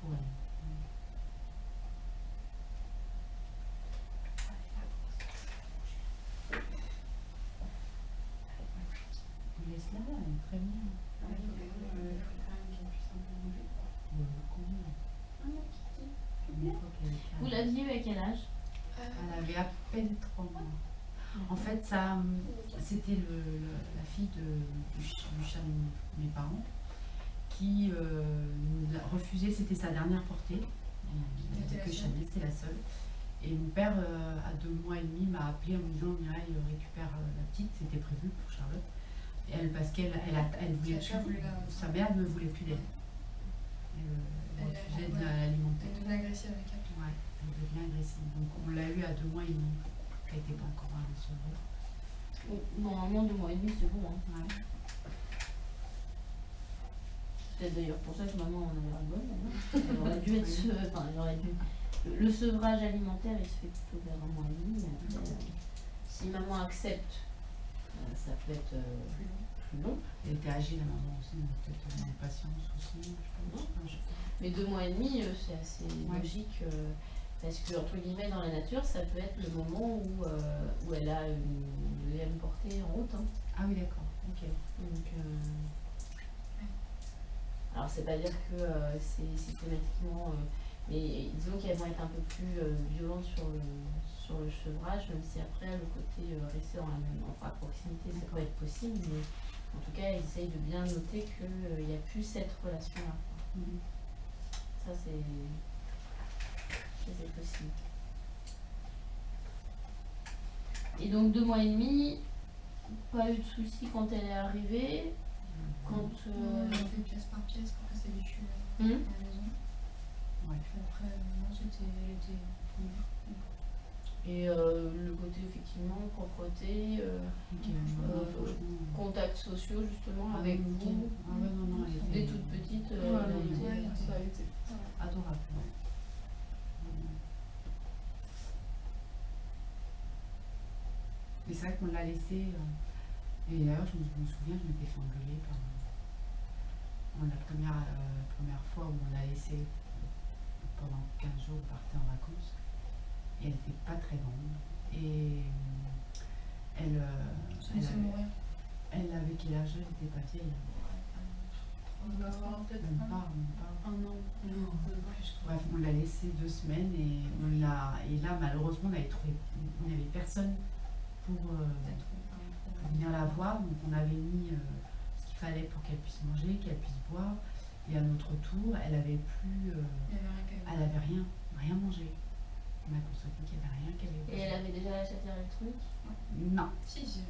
Pour elle. Laisse-la, elle est très bien. Vous l'aviez eu à quel âge? Elle avait à peine 3 mois. En fait, ça, c'était la fille du chat de mes parents qui nous a refusé, c'était sa dernière portée. Il n'y avait que Chanel, c'était la seule. Et mon père, à 2 mois et demi, m'a appelé en me disant Mireille, récupère la petite, c'était prévu pour Charlotte. Et elle, parce qu'elle voulait Sacha plus, voulait sa mère ne voulait plus d'elle. Elle refusait de l'alimenter. Elle devenait agressive avec elle. Ouais, elle devient agressive. Donc on l'a eu à 2 mois et demi. Elle n'était pas encore à recevoir. Normalement, 2 mois et demi, c'est bon. Hein. Ouais. C'est peut-être d'ailleurs pour ça que maman en avait un bon. Elle aurait dû être. Enfin, elle aurait dû. Le sevrage alimentaire, il se fait plutôt vers 1 mois et demi. Après, si maman accepte, ça peut être plus long. Elle était âgée, la maman aussi, donc peut-être une impatience aussi. Je pense. Mais 2 mois et demi, c'est assez Ouais. logique. Parce que, entre guillemets, dans la nature, ça peut être le moment où elle a une deuxième portée en route. Hein. Ah oui, d'accord. Ok. Donc, alors, c'est pas dire que c'est systématiquement. Mais disons qu'elles vont être un peu plus violentes sur le sevrage, même si après, le côté rester à proximité, ça peut être possible. Mais en tout cas, ils essayent de bien noter qu'il n'y a plus cette relation-là. Mhm. Ça, c'est possible. Et donc 2 mois et demi, pas eu de soucis quand elle est arrivée. Quand On a fait pièce par pièce pour qu'elle s'habitue à la maison. Ouais. Puis après, non, elle était bien. et le côté effectivement propreté, Ok, franchement. contacts sociaux justement Ah, avec nickel. vous, Ah ouais, non, elle dès était toute petite, Ouais, elle a non, été- ouais, ça a été. adorable. Ouais. Mais c'est vrai qu'on l'a laissé. Et d'ailleurs, je me souviens, je m'étais fait engueuler par. La première fois où on l'a laissé pendant 15 jours, on partait en vacances. Et elle n'était pas très grande. Et elle avait quel âge? Elle n'était pas vieille. On va avoir peut-être Même pas. un an. Non, plus. Bref, on l'a laissé 2 semaines et et là malheureusement on n'avait personne pour venir la voir, donc on avait mis ce qu'il fallait pour qu'elle puisse manger, qu'elle puisse boire, et à notre tour, elle avait plus, elle avait rien mangé. On a constaté qu'il n'y avait rien qu'elle avait Et elle avait déjà la chatière électronique. Non,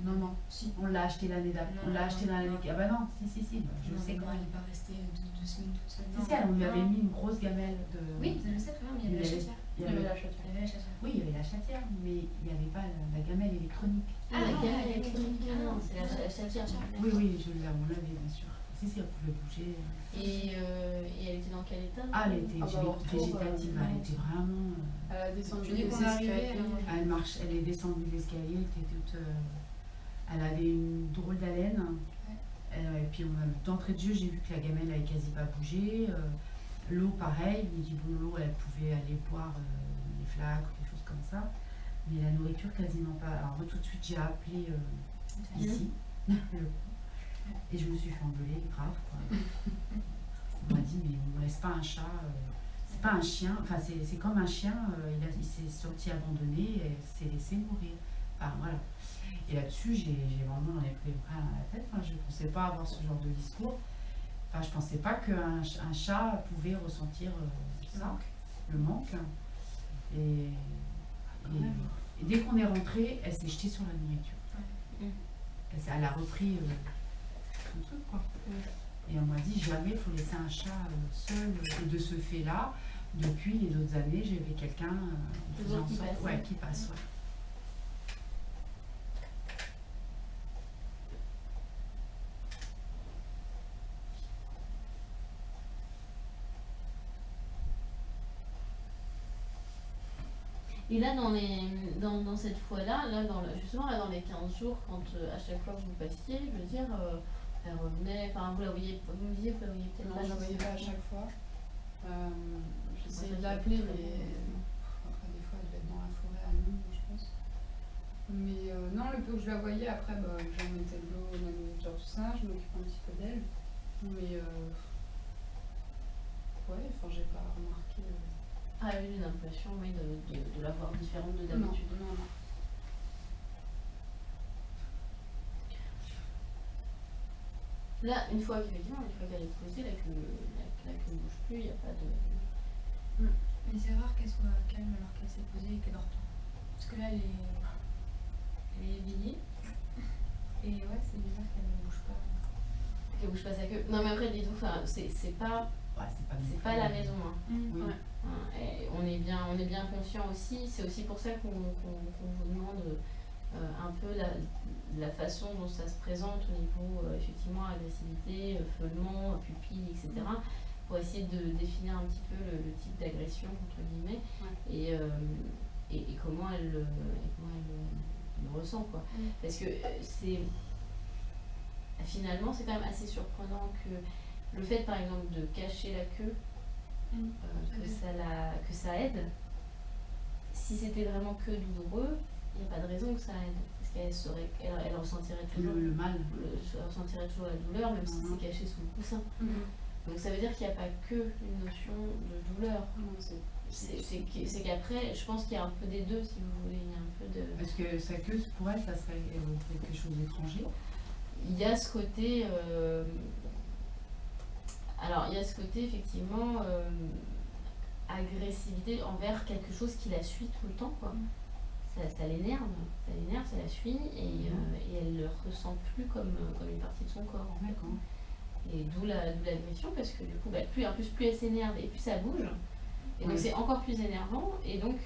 non, Si. on l'a acheté l'année d'après, on l'a acheté l'année. Ah bah non, si, bah, je sais comment comment. elle n'est pas restée 2 semaines toute seule. Si, on lui avait mis une grosse gamelle de. Oui, je le sais très bien, mais il y avait la chatière. il y avait- la chatière. Il y avait la chatière. Oui, il y avait la chatière, mais il n'y avait pas la gamelle électronique. Ah, la non, gamelle elle est électronique, électronique. non, c'est la chatière. Oui, on l'avait bien sûr. Si, elle pouvait bouger. Et elle était dans quel état? Ah, elle était Ah bah, au retour, végétative, elle était vraiment. Elle a descendu Dès les qu'on est arrivé, escaliers. Elle est descendue de l'escalier, elle était toute. Elle avait une drôle d'haleine. Et puis d'entrée de jeu, j'ai vu que la gamelle n'avait quasi pas bougé. L'eau, pareil. Je me dis, bon, l'eau, elle pouvait aller boire les flaques ou des choses comme ça. Mais la nourriture, quasiment pas. Alors, moi, tout de suite, j'ai appelé ici. Et je me suis fait engueuler, grave, quoi. On m'a dit, mais on ne laisse pas un chat. C'est pas un chien. Enfin, c'est comme un chien. Il s'est senti abandonné et s'est laissé mourir. Enfin, voilà. Et là-dessus, j'ai vraiment j'en ai pris plein la tête. Enfin, je ne pensais pas avoir ce genre de discours. Enfin, je ne pensais pas qu'un chat pouvait ressentir ça, le manque. Et dès qu'on est rentré, elle s'est jetée sur la nourriture. Elle a repris son truc, quoi. Et on m'a dit jamais il faut laisser un chat seul. Et de ce fait-là, depuis les autres années, j'avais quelqu'un qui passe. Ouais. Et là, dans cette fois-là, justement là, dans les 15 jours, quand à chaque fois que vous passiez, je veux dire, elle revenait, enfin vous la voyez, vous me disiez, vous la voyez peut-être Non, pas. je ne voyais pas à chaque fois. J'essayais Moi, de ça, l'appeler, c'est mais après, des fois, elle devait être dans la forêt à Londres, je pense. Mais non, le peu que je la voyais, après, j'en mettais de l'eau, de la nourriture, tout ça, je m'occupais un petit peu d'elle. Mais ouais, enfin, j'ai pas remarqué. Ah oui, j'ai l'impression, oui, de la voir différente de Non, d'habitude. non. Là, une fois qu'elle est posée, la queue ne bouge plus, il n'y a pas de. Mais c'est rare qu'elle soit calme alors qu'elle s'est posée et qu'elle dort pas. Parce que là, elle est éveillée. Et ouais, c'est bizarre qu'elle ne bouge pas. Qu'elle bouge pas sa queue. Non, mais après, dis-toi, c'est pas, Ouais, c'est pas la maison. Hein. Oui. Ouais. Hein, et on est bien conscient aussi. C'est aussi pour ça qu'on vous demande un peu la façon dont ça se présente au niveau effectivement agressivité, feulement, pupille, etc. Pour essayer de définir un petit peu le type d'agression entre guillemets et comment elle le ressent quoi. Parce que finalement c'est quand même assez surprenant que le fait par exemple de cacher la queue que ça aide. Si c'était vraiment que douloureux, il n'y a pas de raison que ça aide. Parce qu'elle ressentirait toujours Le mal. Elle ressentirait toujours la douleur, même si c'est caché sous le coussin. Donc ça veut dire qu'il n'y a pas que une notion de douleur. C'est qu'après, je pense qu'il y a un peu des deux, si vous voulez. Il y a un peu de... Parce que sa queue, pour elle, ça serait quelque chose d'étranger. Il y a ce côté... Alors, il y a ce côté, effectivement, agressivité envers quelque chose qui la suit tout le temps, quoi. Ça l'énerve, ça la suit, et elle le ressent plus comme une partie de son corps, en fait. D'accord. Et d'où l'agression, parce que du coup, plus elle s'énerve et plus ça bouge. Et donc c'est encore plus énervant, et donc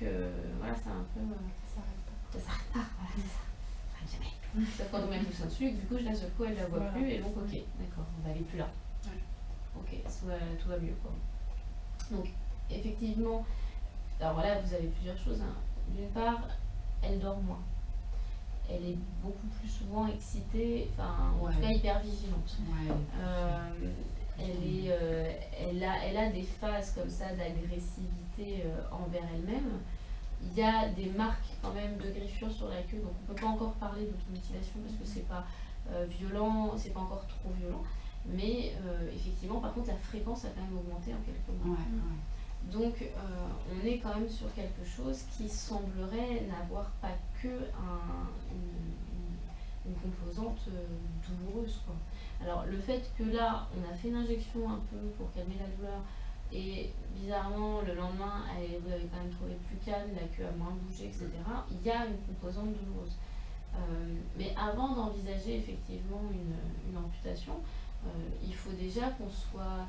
voilà, c'est un peu... ça s'arrête pas, voilà, c'est ça. Jamais. Sauf quand on met un coussin dessus, et que du coup, je la secoue, elle la voit plus, et donc ok, d'accord, on va aller plus là. Ok, tout va mieux, quoi. Donc, effectivement, alors là, vous avez plusieurs choses. Hein. D'une part, elle dort moins. Elle est beaucoup plus souvent excitée, enfin, en tout cas hyper vigilante. Elle a des phases comme ça d'agressivité envers elle-même. Il y a des marques quand même de griffures sur la queue, donc on ne peut pas encore parler d'automutilation parce que c'est pas violent, c'est pas encore trop violent. Mais effectivement, par contre, la fréquence a quand même augmenté en quelques mois. Donc, on est quand même sur quelque chose qui semblerait n'avoir pas que une composante douloureuse, quoi. Alors, le fait que là, on a fait une injection un peu pour calmer la douleur, et bizarrement, le lendemain, vous l'avez quand même trouvé plus calme, la queue a moins bougé, etc. Il y a une composante douloureuse. Mais avant d'envisager effectivement une amputation, il faut déjà qu'on soit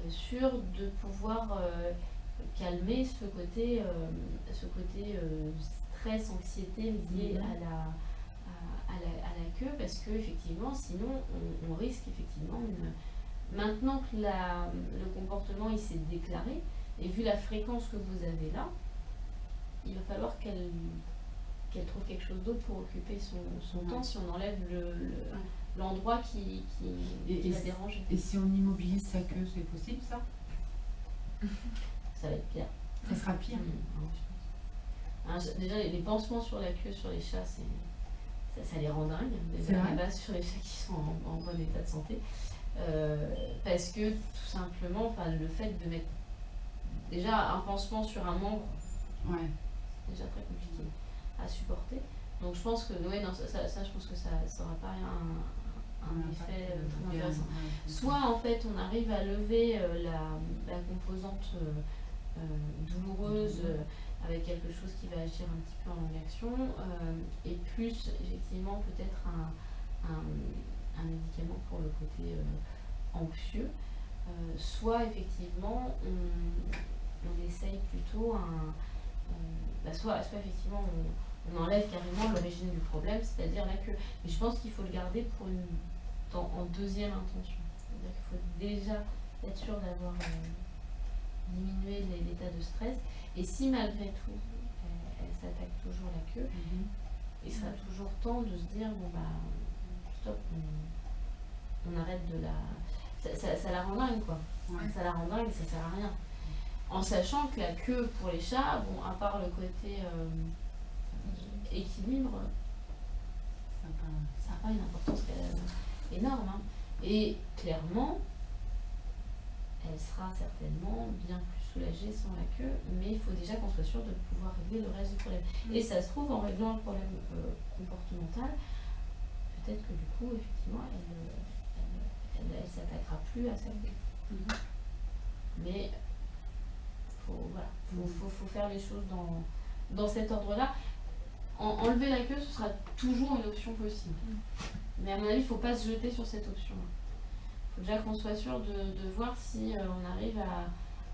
sûr de pouvoir calmer ce côté stress, anxiété lié à la queue, parce que effectivement, sinon on risque effectivement maintenant que le comportement il s'est déclaré, et vu la fréquence que vous avez là, il va falloir qu'elle trouve quelque chose d'autre pour occuper son temps si on enlève l'endroit qui la dérange. Et si on immobilise sa queue, c'est possible ça? Ça va être pire. Ça sera pire. Déjà, les pansements sur la queue, sur les chats, ça les rend dingues. C'est vrai. À la base, sur les chats qui sont en bon état de santé. Parce que tout simplement, le fait de mettre déjà un pansement sur un membre, c'est déjà très compliqué à supporter. Donc je pense que je pense que ça n'aura pas un effet très intéressant. Soit en fait on arrive à lever la composante douloureuse avec quelque chose qui va agir un petit peu en longue action, et plus effectivement peut-être un médicament pour le côté anxieux, soit effectivement on essaye plutôt soit effectivement on enlève carrément l'origine du problème, c'est-à-dire la queue. Mais je pense qu'il faut le garder en deuxième intention. C'est-à-dire qu'il faut déjà être sûr d'avoir diminué l'état de stress. Et si malgré tout, elle s'attaque toujours la queue, il sera toujours temps de se dire, bon bah, stop, on arrête de la... Ça la rend dingue, quoi. Ça la rend dingue, ça sert à rien. En sachant que la queue pour les chats, bon, à part le côté équilibre, ça n'a pas une importance énorme. Hein. Et clairement, elle sera certainement bien plus soulagée sans la queue, mais il faut déjà qu'on soit sûr de pouvoir régler le reste du problème. Et ça se trouve, en réglant le problème comportemental, peut-être que du coup, effectivement, elle s'attaquera plus à sa queue. Mais faut faire les choses dans cet ordre-là. Enlever la queue, ce sera toujours une option possible. Mais à mon avis, il ne faut pas se jeter sur cette option. Il faut déjà qu'on soit sûr de voir si on arrive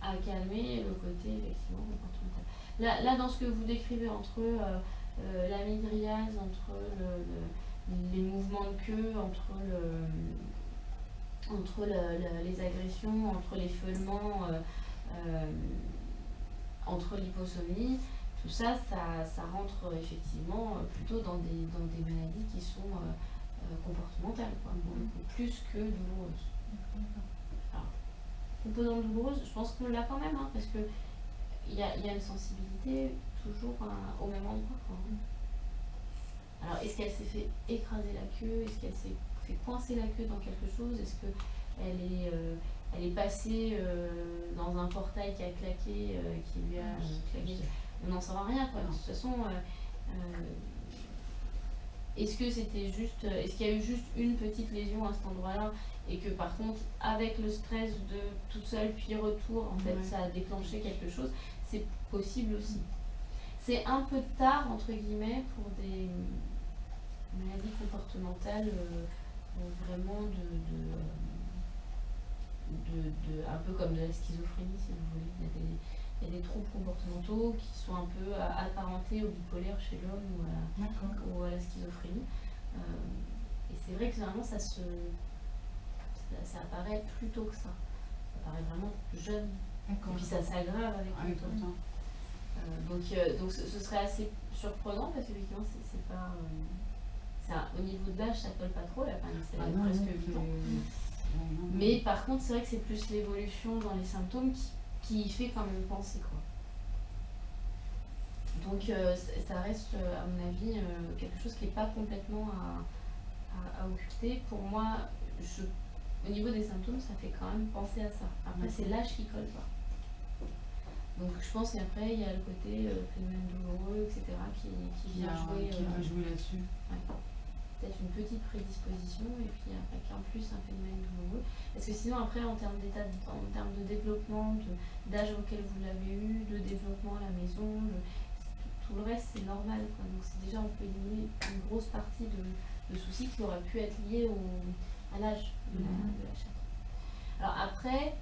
à calmer le côté effectivement comportemental. Là, dans ce que vous décrivez entre la mydriase, entre les mouvements de queue, entre les agressions, entre les feulements, entre l'hyposomnie, tout ça, ça rentre effectivement plutôt dans des maladies qui sont comportementales, quoi, plus que douloureuses. Alors, composante douloureuse, je pense qu'on l'a quand même, hein, parce que il y a une sensibilité toujours au même endroit, quoi. Alors, est-ce qu'elle s'est fait écraser la queue? Est-ce qu'elle s'est fait coincer la queue dans quelque chose? Est-ce qu'elle est passée dans un portail qui a claqué, qui lui a claqué? On n'en saura rien, quoi. De toute façon, est-ce qu'il y a eu juste une petite lésion à cet endroit-là et que par contre, avec le stress de toute seule puis retour, en fait, ça a déclenché quelque chose? C'est possible aussi. C'est un peu tard, entre guillemets, pour des maladies comportementales vraiment un peu comme de la schizophrénie, si vous voulez. Il y a des troubles comportementaux qui sont un peu apparentés au bipolaire chez l'homme ou à la schizophrénie. Et c'est vrai que généralement ça apparaît plus tôt que ça. Ça apparaît vraiment plus jeune. Et puis ça s'aggrave avec le temps. Donc ce serait assez surprenant parce qu'effectivement c'est pas au niveau de l'âge ça colle pas trop, c'est presque 8 ans. Mais par contre c'est vrai que c'est plus l'évolution dans les symptômes qui fait quand même penser, quoi. Donc ça reste à mon avis quelque chose qui n'est pas complètement à occulter. Pour moi, au niveau des symptômes ça fait quand même penser à ça. Après c'est l'âge qui colle pas. Donc je pense qu'après il y a le côté phénomène douloureux, etc. qui vient jouer là-dessus. Ouais. Peut-être une petite prédisposition et puis après qu'en plus un phénomène douloureux. Parce que sinon après en termes de développement, d'âge auquel vous l'avez eu, de développement à la maison, tout le reste c'est normal, quoi. Donc c'est déjà on peut éliminer une grosse partie de soucis qui auraient pu être liés à l'âge de la chatte. Alors après,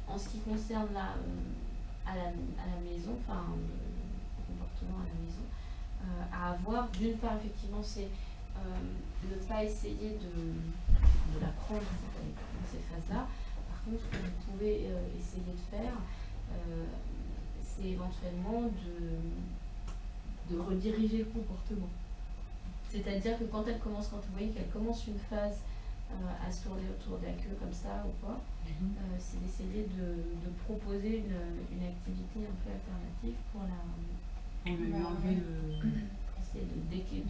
en ce qui concerne à la maison, enfin le comportement à la maison, à avoir, d'une part effectivement c'est ne pas essayer de la prendre dans ces phases-là. Par contre, ce que vous pouvez essayer de faire, c'est éventuellement de rediriger le comportement. C'est-à-dire que quand vous voyez qu'elle commence une phase à se tourner autour de la queue comme ça ou quoi, c'est d'essayer de proposer une activité un peu alternative pour essayer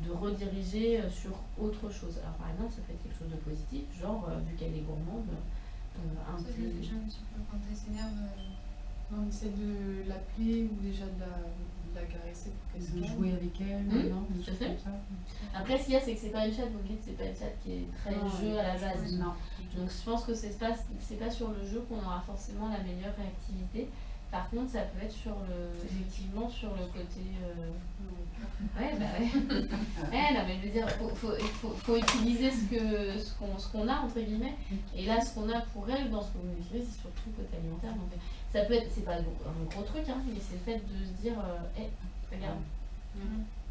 de rediriger sur autre chose. Alors par exemple, ça peut être quelque chose de positif, genre vu qu'elle est gourmande, un peu... déjà un petit peu quand elle s'énerve. On essaie de l'appeler ou déjà de la caresser pour qu'elle se calme. Jouer avec elle, non, tout à fait. Après, ce qu'il y a, c'est que c'est pas une chatte, vous dites, c'est pas une chatte qui est très jeu à la base. Non. Donc je pense que c'est pas sur le jeu qu'on aura forcément la meilleure réactivité. Par contre, ça peut être effectivement sur le côté. Ouais, bah ouais. Non, mais je veux dire, faut utiliser ce qu'on a entre guillemets. Et là, ce qu'on a pour elle dans ce que vous décrivez, c'est surtout le côté alimentaire. Donc ça peut être, c'est pas un gros truc, hein, mais c'est le fait de se dire, regarde,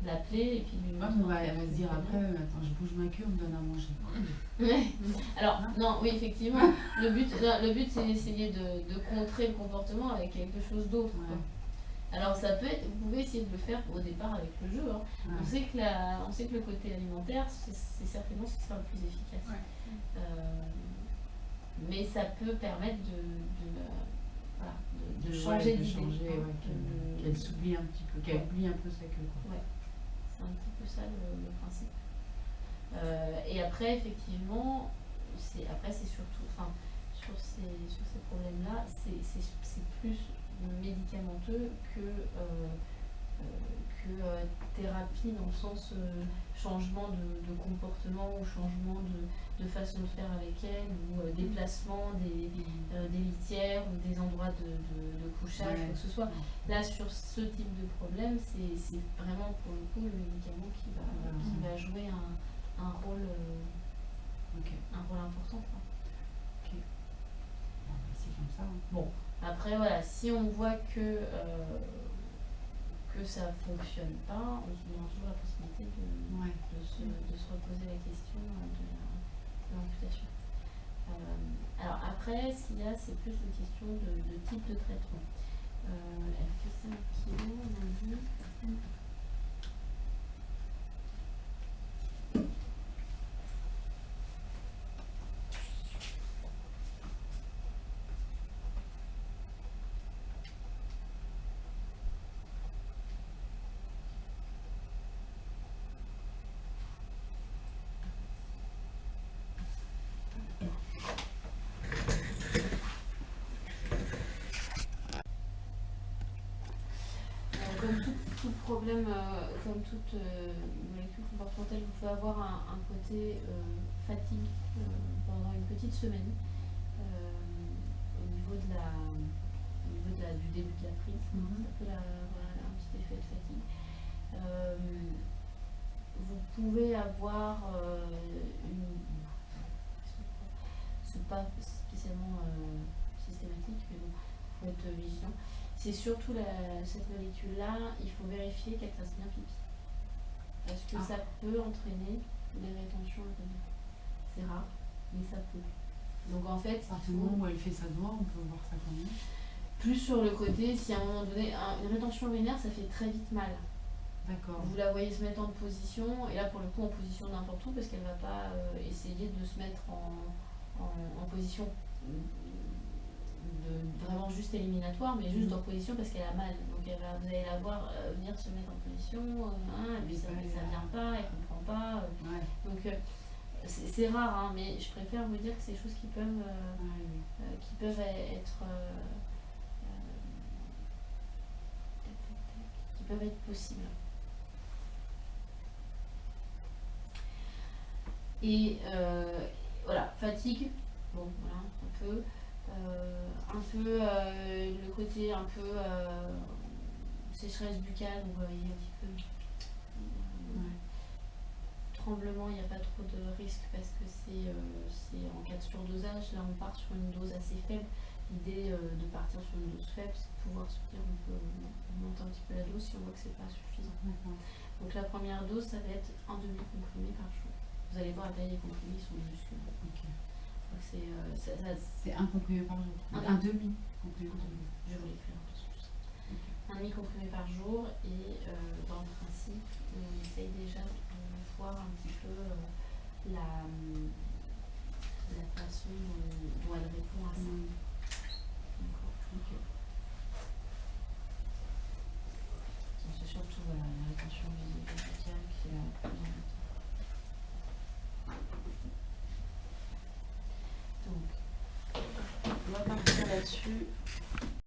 l'appeler et puis lui montrer. On va se dire après, attends, je bouge ma queue, on me donne à manger. Ouais. Alors, non, oui, effectivement, le but c'est d'essayer de contrer le comportement avec quelque chose d'autre. Ouais. Alors, ça peut être, vous pouvez essayer de le faire au départ avec le jeu. Hein. Ouais. On sait que le côté alimentaire, c'est certainement ce qui sera le plus efficace. Ouais. Mais ça peut permettre de changer d'idée. Qu'elle s'oublie un petit peu, qu'elle oublie un peu sa queue. Ouais. C'est un petit peu ça le principe. Et après, effectivement, c'est surtout, enfin, sur ces problèmes-là, c'est plus médicamenteux que thérapie dans le sens changement de comportement ou changement de façon de faire avec elle ou déplacement des litières ou des endroits de couchage, quoi que ce soit. Là, sur ce type de problème, c'est vraiment pour le coup le médicament qui va jouer un rôle important, quoi. C'est comme ça. Bon, après voilà, si on voit que ça fonctionne pas, on se donne toujours la possibilité de se reposer la question de l'amputation. Alors après, ce qu'il y a, c'est plus une question de type de traitement. Elle fait 5 kilos, on a vu. Comme tout problème, comme toute molécule comportementale, vous pouvez avoir un côté fatigue pendant une petite semaine au niveau du début de la prise. Ça peut voilà, un petit effet de fatigue. Vous pouvez avoir c'est pas spécialement systématique, mais bon, il faut être vigilant. C'est surtout cette molécule-là, il faut vérifier qu'elle fasse bien pipi. Parce que ça peut entraîner des rétentions urinaires. C'est rare, mais ça peut. Donc en fait, à partir du moment où elle fait sa doigt, on peut voir ça quand même. Plus sur le côté, si à un moment donné, une rétention urinaire, ça fait très vite mal. D'accord. Vous la voyez se mettre en position, et là pour le coup en position n'importe où, parce qu'elle ne va pas essayer de se mettre en position vraiment juste éliminatoire, mais juste en position parce qu'elle a mal. Donc vous allez la voir venir se mettre en position, et puis ça vient pas, elle comprend pas. Donc c'est rare, hein, mais je préfère vous dire que c'est des choses qui peuvent être possibles. Et voilà, fatigue, bon voilà, un peu le côté un peu sécheresse buccale, vous voyez un petit peu tremblement, il n'y a pas trop de risque parce que c'est en cas de surdosage. Là on part sur une dose assez faible. L'idée de partir sur une dose faible, c'est de pouvoir se dire on peut augmenter un petit peu la dose si on voit que c'est pas suffisant. Donc la première dose, ça va être un demi-comprimé par jour. Vous allez voir, la taille des comprimés sont minuscules. C'est un comprimé par jour. Un demi-comprimé par jour. Je vais vous l'écrire en plus. Un demi-comprimé par jour et dans le principe, on essaye déjà de voir un petit peu la façon dont elle répond à ça. D'accord. C'est surtout la rétention buccale qui est la plus importante. Donc, on va partir là-dessus.